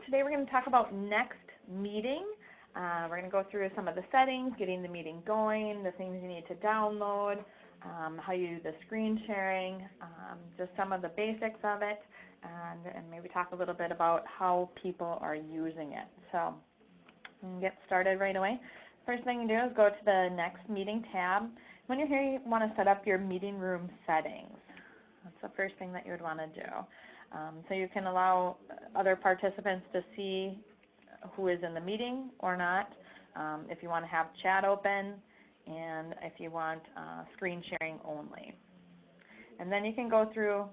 today we're going to talk about next meeting. We're going to go through some of the settings, getting the meeting going, the things you need to download, how you do the screen sharing, just some of the basics of it, and maybe talk a little bit about how people are using it. So we can get started right away. First thing you do is go to the next meeting tab. When you're here, you want to set up your meeting room settings. That's the first thing that you would want to do. So you can allow other participants to see who is in the meeting or not, if you want to have chat open, and if you want screen sharing only. And then you can go through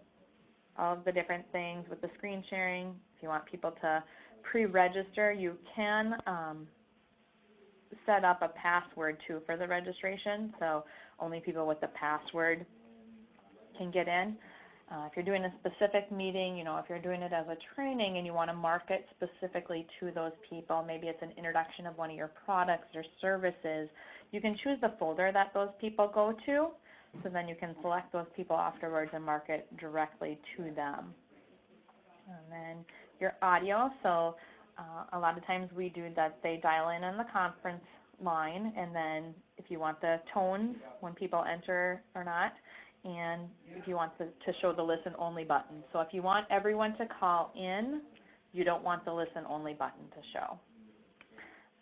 all of the different things with the screen sharing. If you want people to pre-register, you can set up a password too for the registration, so only people with the password can get in. If you're doing a specific meeting, if you're doing it as a training and you want to market specifically to those people, maybe it's an introduction of one of your products or services, you can choose the folder that those people go to, so then you can select those people afterwards and market directly to them. And then your audio, so a lot of times we do that they dial in on the conference line, and then if you want the tones when people enter or not, and if you want to show the listen only button. So if you want everyone to call in, you don't want the listen only button to show.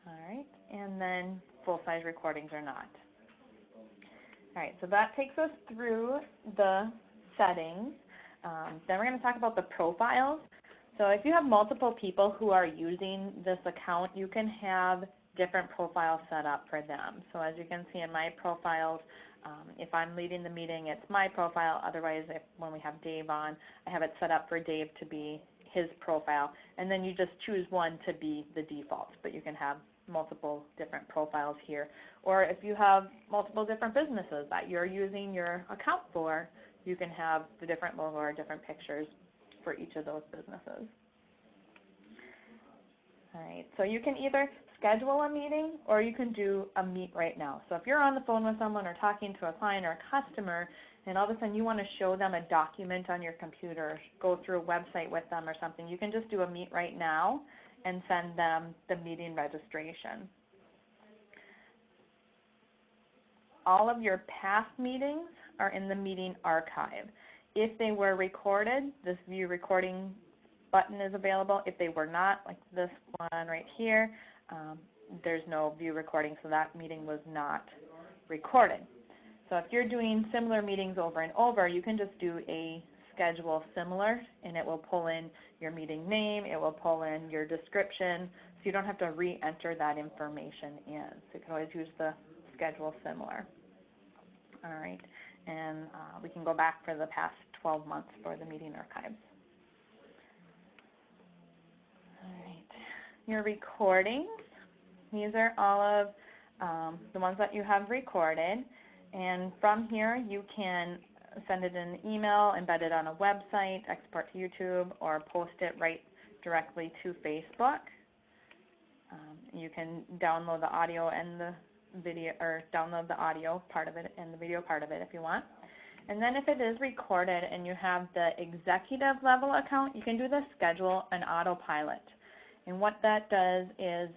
All right, and then full-size recordings or not. All right, so that takes us through the settings. Then we're going to talk about the profiles. So if you have multiple people who are using this account, you can have different profiles set up for them. So as you can see in my profiles, if I'm leading the meeting, it's my profile. Otherwise, when we have Dave on, I have it set up for Dave to be his profile. And then you just choose one to be the default, but you can have multiple different profiles here. Or if you have multiple different businesses that you're using your account for, you can have the different logo or different pictures for each of those businesses. All right, so you can either schedule a meeting or you can do a meet right now. So if you're on the phone with someone or talking to a client or a customer, and all of a sudden you want to show them a document on your computer, go through a website with them or something, you can just do a meet right now and send them the meeting registration. All of your past meetings are in the meeting archive. If they were recorded, this view recording button is available. If they were not, like this one right here, there's no view recording, so that meeting was not recorded. So if you're doing similar meetings over and over, you can just do a schedule similar, and it will pull in your meeting name, it will pull in your description, so you don't have to re-enter that information in. So you can always use the schedule similar. All right, and we can go back for the past 12 months for the meeting archives. All right, your recordings, these are all of the ones that you have recorded, and from here you can send it in an email, embed it on a website, export to YouTube, or post it right directly to Facebook. You can download the audio and the video, or download the audio part of it and the video part of it if you want. And then if it is recorded and you have the executive level account, you can do the schedule and autopilot. And what that does is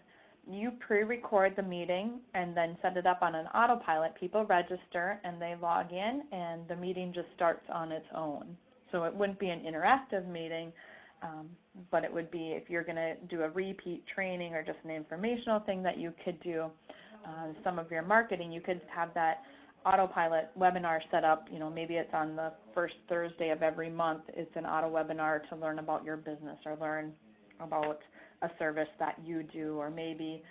you pre-record the meeting and then set it up on an autopilot. People register and they log in and the meeting just starts on its own. So it wouldn't be an interactive meeting, but it would be if you're going to do a repeat training or just an informational thing that you could do some of your marketing, you could have that autopilot webinar set up. Maybe it's on the first Thursday of every month. It's an auto webinar to learn about your business or learn about a service that you do, or maybe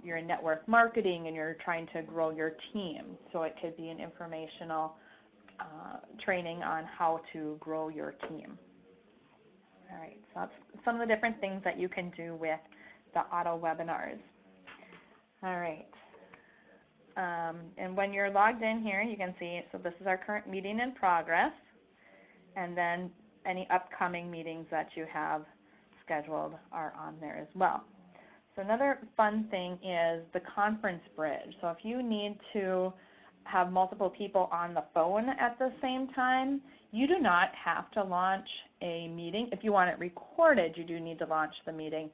you're in network marketing and you're trying to grow your team. So it could be an informational training on how to grow your team. All right, so that's some of the different things that you can do with the auto webinars. All right, and when you're logged in here, you can see, so this is our current meeting in progress, and then any upcoming meetings that you have scheduled are on there as well. So another fun thing is the conference bridge. So if you need to have multiple people on the phone at the same time, You do not have to launch a meeting. If you want it recorded, you do need to launch the meeting.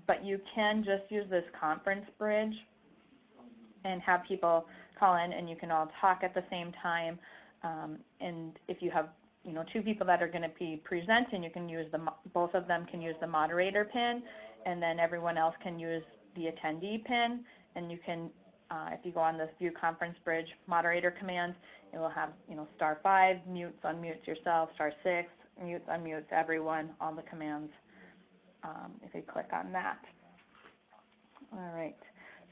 But you can just use this conference bridge and have people call in, and you can all talk at the same time. And if you have two people that are going to be presenting, you can use both of them can use the moderator pin, and then everyone else can use the attendee pin. And you can, if you go on this View Conference Bridge moderator commands, it will have *5 mutes, unmutes yourself, *6 mutes, unmutes everyone, all the commands. If you click on that. All right.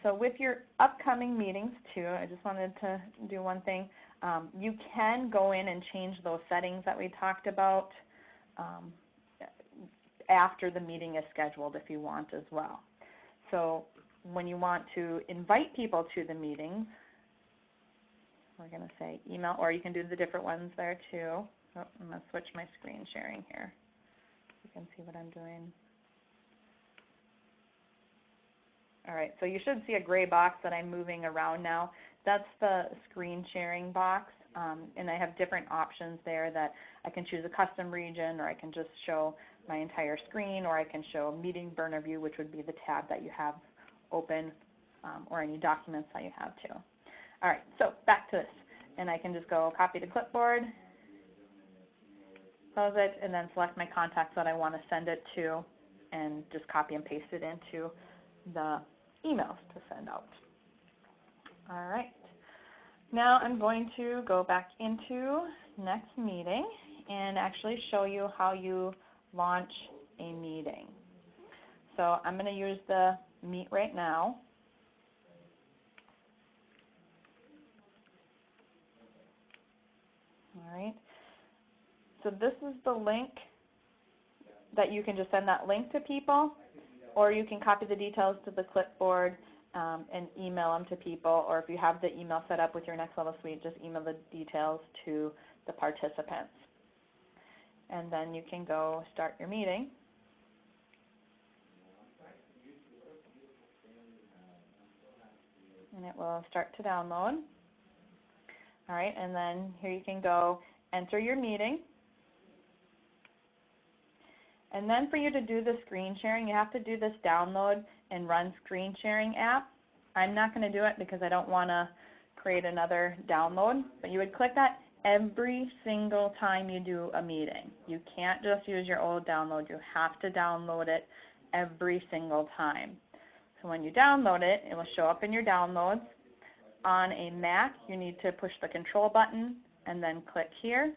So with your upcoming meetings too, I just wanted to do one thing. You can go in and change those settings that we talked about after the meeting is scheduled if you want as well. So when you want to invite people to the meetings, we're going to say email, or you can do the different ones there too. Oh, I'm going to switch my screen sharing here. You can see what I'm doing. All right, so you should see a gray box that I'm moving around now. That's the screen sharing box, and I have different options there that I can choose a custom region, or I can just show my entire screen, or I can show Meeting Burner View, which would be the tab that you have open, or any documents that you have too. All right, so back to this, and I can just go copy to clipboard, close it, and then select my contacts that I want to send it to, and just copy and paste it into the emails to send out. All right. Now I'm going to go back into next meeting and actually show you how you launch a meeting. So I'm going to use the Meet right now. All right. So this is the link that you can just send that link to people, or you can copy the details to the clipboard and email them to people, or if you have the email set up with your Next Level Suite, just email the details to the participants. And then you can go start your meeting. And it will start to download. All right, and then here you can go enter your meeting. And then for you to do the screen sharing, you have to do this download and run screen sharing app. I'm not going to do it because I don't want to create another download, but you would click that every single time you do a meeting. You can't just use your old download. You have to download it every single time. So when you download it, it will show up in your downloads. On a Mac, you need to push the control button and then click here,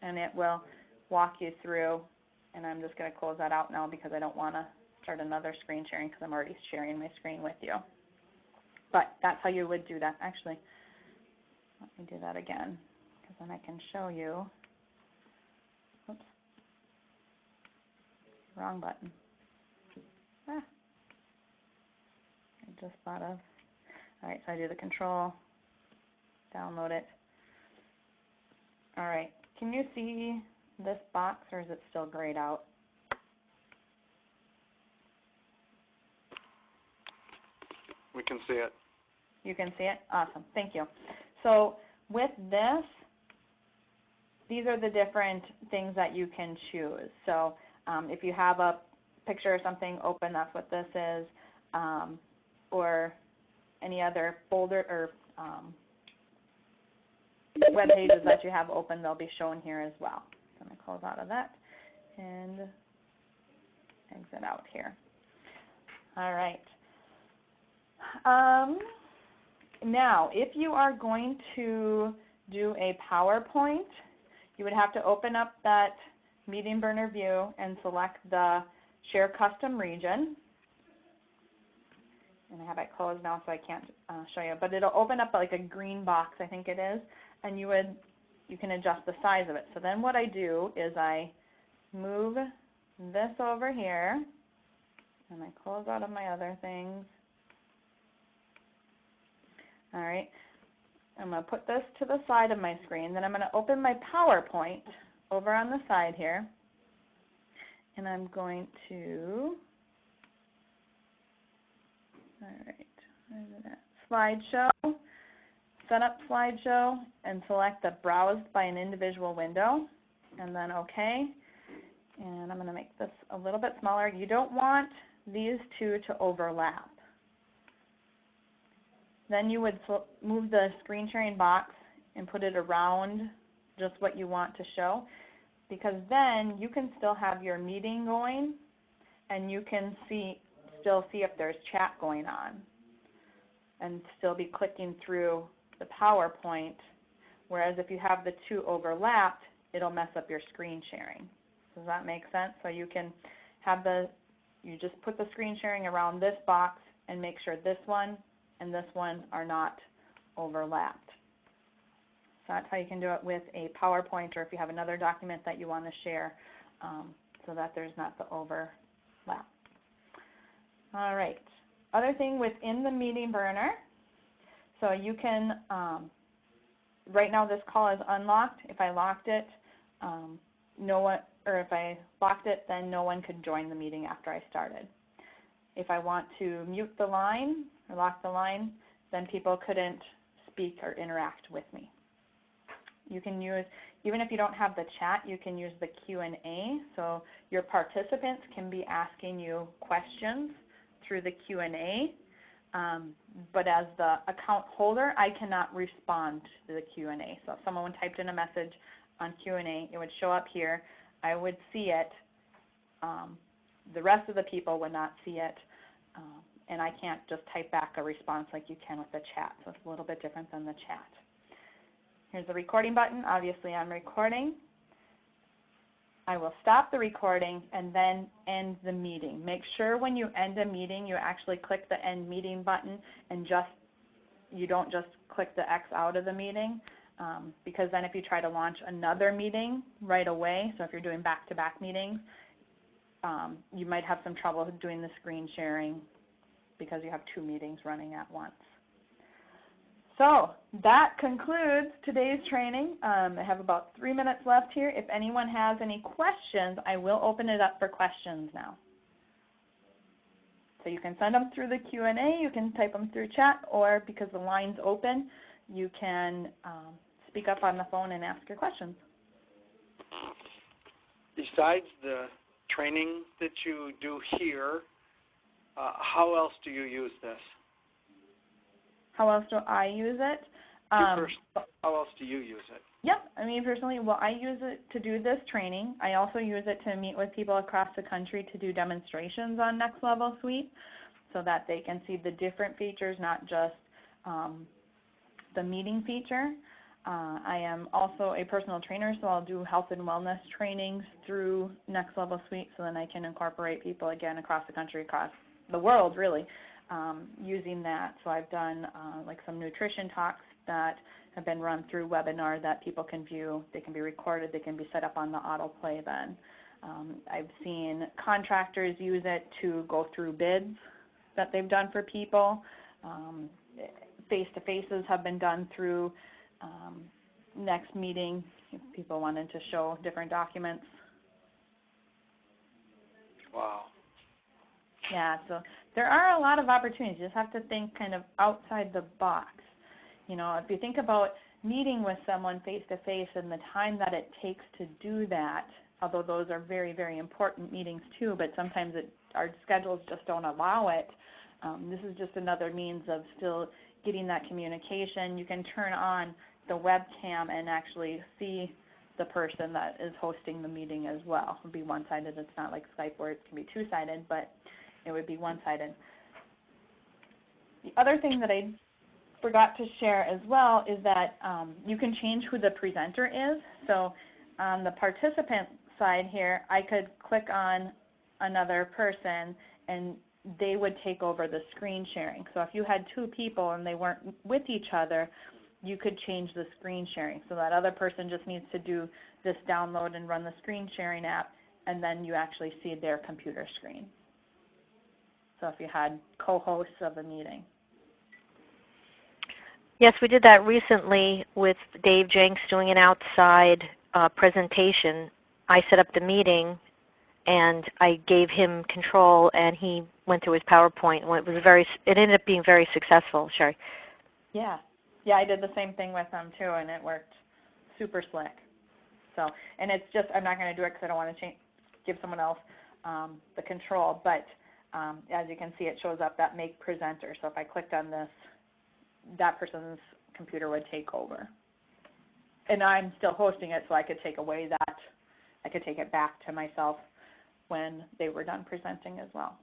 and it will walk you through, and I'm just going to close that out now because I don't want to start another screen sharing because I'm already sharing my screen with you. But that's how you would do that. Actually, let me do that again because then I can show you. Oops, wrong button. I just thought of. All right, so I do the control, download it. All right, can you see this box, or is it still grayed out? We can see it. You can see it? Awesome. Thank you. So with this, these are the different things that you can choose. So if you have a picture or something open, that's what this is, or any other folder or web pages that you have open, they'll be shown here as well. So I'm going to close out of that and exit out here. All right. Now, if you are going to do a PowerPoint, you would have to open up that Meeting Burner View and select the Share Custom Region. And I have it closed now, so I can't show you. But it'll open up like a green box, I think it is, and you can adjust the size of it. So then what I do is I move this over here, and I close out of my other things. All right, I'm going to put this to the side of my screen. Then I'm going to open my PowerPoint over on the side here, and I'm going to, all right, where's it at? Slideshow, Setup Slideshow and select the Browse by an Individual window, and then OK. And I'm going to make this a little bit smaller. You don't want these two to overlap. Then you would move the screen sharing box and put it around just what you want to show, because then you can still have your meeting going and you can still see if there's chat going on and still be clicking through the PowerPoint, whereas if you have the two overlapped, it'll mess up your screen sharing. Does that make sense? So you can have you just put the screen sharing around this box and make sure this one and this one are not overlapped. So that's how you can do it with a PowerPoint, or if you have another document that you want to share, so that there's not the overlap. All right. Other thing within the meeting burner, so you can, right now this call is unlocked. If I locked it, if I locked it, then no one could join the meeting after I started. If I want to mute the line or lock the line, then people couldn't speak or interact with me. You can use, even if you don't have the chat, you can use the Q&A. So your participants can be asking you questions through the Q&A, but as the account holder, I cannot respond to the Q&A. So if someone typed in a message on Q&A, it would show up here. I would see it. The rest of the people would not see it, and I can't just type back a response like you can with the chat. So it's a little bit different than the chat. Here's the recording button. Obviously, I'm recording. I will stop the recording and then end the meeting. Make sure when you end a meeting, you actually click the end meeting button and you don't just click the X out of the meeting, because then if you try to launch another meeting right away, so if you're doing back-to-back meetings, you might have some trouble doing the screen sharing because you have two meetings running at once. So that concludes today's training. I have about 3 minutes left here. If anyone has any questions, I will open it up for questions now. So you can send them through the Q&A, you can type them through chat, or because the line's open, you can speak up on the phone and ask your questions. Besides the training that you do here, how else do you use this? How else do I use it? How else do you use it? Yep, I mean personally, well, I use it to do this training. I also use it to meet with people across the country to do demonstrations on Next Level Suite so that they can see the different features, not just the meeting feature. I am also a personal trainer, so I'll do health and wellness trainings through Next Level Suite so then I can incorporate people again across the country, across the world really, using that. So I've done like some nutrition talks that have been run through webinar that people can view. They can be recorded. They can be set up on the autoplay then. I've seen contractors use it to go through bids that they've done for people. Face-to-faces have been done through next meeting if people wanted to show different documents. Wow. Yeah, so there are a lot of opportunities. You just have to think kind of outside the box. You know, if you think about meeting with someone face-to-face and the time that it takes to do that, although those are very, very important meetings too, but sometimes our schedules just don't allow it. This is just another means of still getting that communication. You can turn on the webcam and actually see the person that is hosting the meeting as well. It would be one-sided. It's not like Skype where it can be two-sided, but it would be one-sided. The other thing that I forgot to share as well is that you can change who the presenter is. So on the participant side here, I could click on another person and they would take over the screen sharing. So if you had two people and they weren't with each other, you could change the screen sharing. So that other person just needs to do this download and run the screen sharing app, and then you actually see their computer screen. So if you had co-hosts of a meeting. Yes, we did that recently with Dave Jenks doing an outside presentation. I set up the meeting and I gave him control and he went through his PowerPoint. It ended up being very successful. Sherry. Yeah, Yeah, I did the same thing with them too, and it worked super slick. So, and it's just, I'm not going to do it because I don't want to give someone else the control, but as you can see, it shows up that make presenter. So if I clicked on this, that person's computer would take over. And I'm still hosting it, so I could take away that. I could take it back to myself when they were done presenting as well.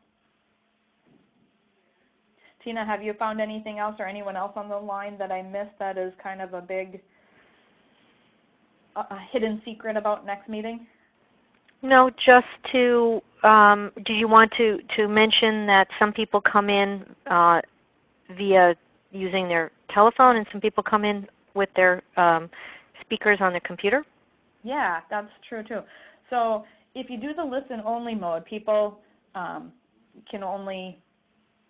Tina, have you found anything else or anyone else on the line that I missed that is kind of a big hidden secret about next meeting? No, just to, do you want to mention that some people come in via using their telephone and some people come in with their speakers on their computer? Yeah, that's true too. So if you do the listen only mode, people can only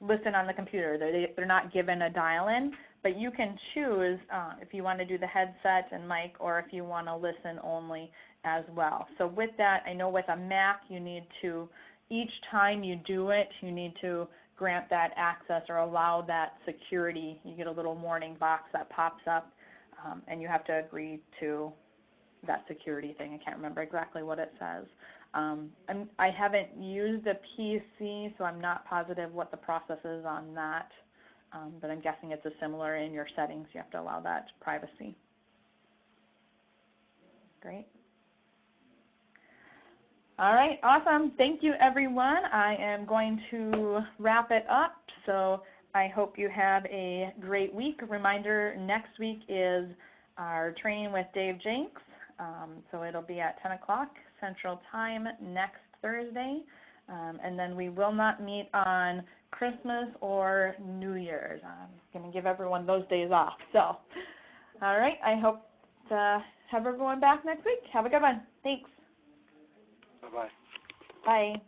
listen on the computer. They're not given a dial-in, but you can choose if you want to do the headset and mic or if you want to listen only as well. So with that, I know with a Mac you need to, each time you do it, you need to grant that access or allow that security. You get a little warning box that pops up and you have to agree to that security thing. I can't remember exactly what it says. I haven't used a PC, so I'm not positive what the process is on that, but I'm guessing it's a similar in your settings. You have to allow that privacy. Great. All right, awesome. Thank you, everyone. I am going to wrap it up, so I hope you have a great week. A reminder, next week is our training with Dave Jenks, so it'll be at 10 o'clock Central Time next Thursday, and then we will not meet on Christmas or New Year's. I'm going to give everyone those days off. So, all right, I hope to have everyone back next week. Have a good one. Thanks. Bye-bye. Bye.